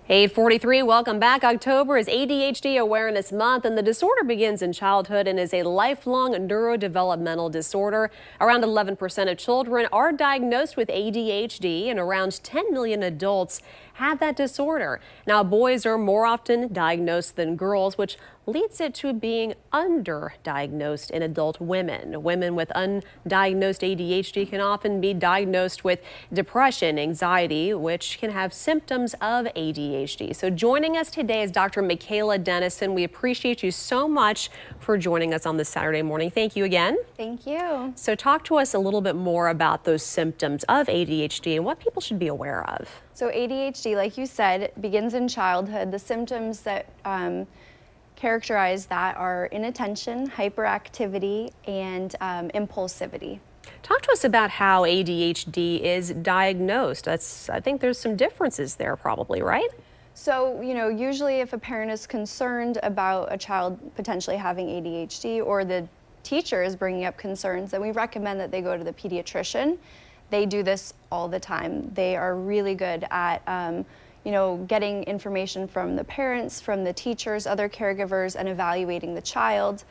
8:43, welcome back. October is ADHD Awareness Month, and the disorder begins in childhood and is a lifelong neurodevelopmental disorder. Around 11% of children are diagnosed with ADHD, and around 10 million adults have that disorder. Now, boys are more often diagnosed than girls, which leads it to being underdiagnosed in adult women. Women with undiagnosed ADHD can often be diagnosed with depression, anxiety, which can have symptoms of ADHD. So joining us today is Dr. Michaela Denison. We appreciate you so much for joining us on this Saturday morning. Thank you again. Thank you. So talk to us a little bit more about those symptoms of ADHD and what people should be aware of. So ADHD, like you said, begins in childhood. The symptoms that characterize that are inattention, hyperactivity, and impulsivity. Talk to us about how ADHD is diagnosed. I think there's some differences there probably, right? So, usually if a parent is concerned about a child potentially having ADHD, or the teacher is bringing up concerns, then we recommend that they go to the pediatrician. They do this all the time. They are really good at getting information from the parents, from the teachers, other caregivers, and evaluating the child.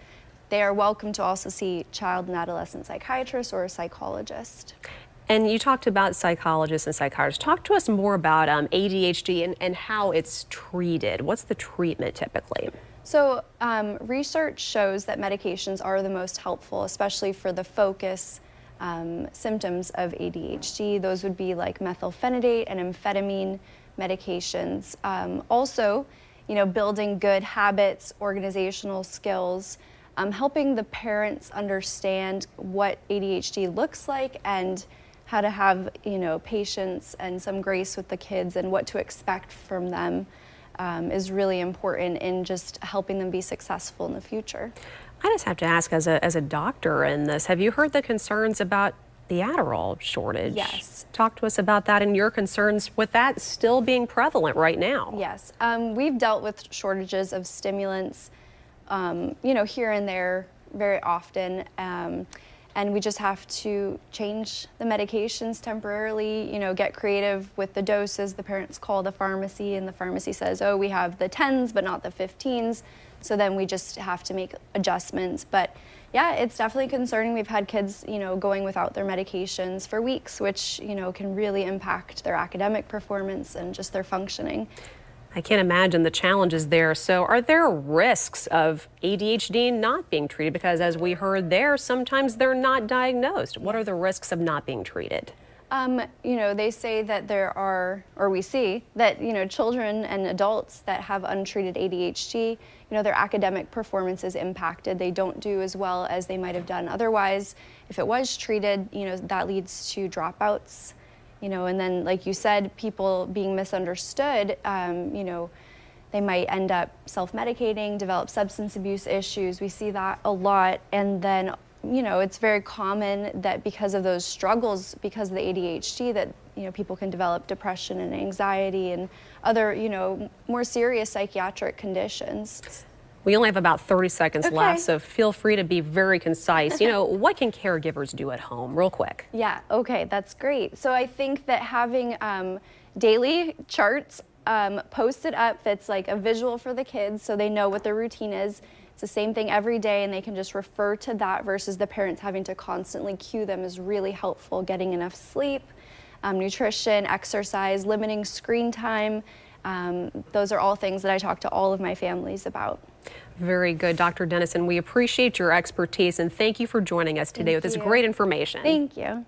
They are welcome to also see child and adolescent psychiatrists or a psychologist. And you talked about psychologists and psychiatrists. Talk to us more about ADHD and how it's treated. What's the treatment typically? So research shows that medications are the most helpful, especially for the focus symptoms of ADHD. Those would be like methylphenidate and amphetamine medications. Also, building good habits, organizational skills, helping the parents understand what ADHD looks like and how to have, patience and some grace with the kids and what to expect from them is really important in just helping them be successful in the future. I just have to ask, as a doctor in this, have you heard the concerns about the Adderall shortage? Yes. Talk to us about that and your concerns with that still being prevalent right now. Yes. We've dealt with shortages of stimulants, here and there very often. And we just have to change the medications temporarily, get creative with the doses. The parents call the pharmacy and the pharmacy says, oh, we have the 10s, but not the 15s. So then we just have to make adjustments. But yeah, it's definitely concerning. We've had kids, going without their medications for weeks, which, can really impact their academic performance and just their functioning. I can't imagine the challenges there. So are there risks of ADHD not being treated? Because as we heard there, sometimes they're not diagnosed. What are the risks of not being treated? They say that there are, or we see that, children and adults that have untreated ADHD, their academic performance is impacted. They don't do as well as they might have done otherwise. If it was treated, that leads to dropouts, and then, like you said, people being misunderstood, they might end up self-medicating, develop substance abuse issues. We see that a lot. And then, it's very common that because of those struggles, because of the ADHD, that, people can develop depression and anxiety and other, more serious psychiatric conditions. We only have about 30 seconds left, so feel free to be very concise. What can caregivers do at home, real quick? Yeah, okay, that's great. So I think that having daily charts posted up that's like a visual for the kids so they know what their routine is. It's the same thing every day and they can just refer to that versus the parents having to constantly cue them is really helpful. Getting enough sleep, nutrition, exercise, limiting screen time. Those are all things that I talk to all of my families about. Very good, Dr. Denison. We appreciate your expertise and thank you for joining us today with this great information. Thank you.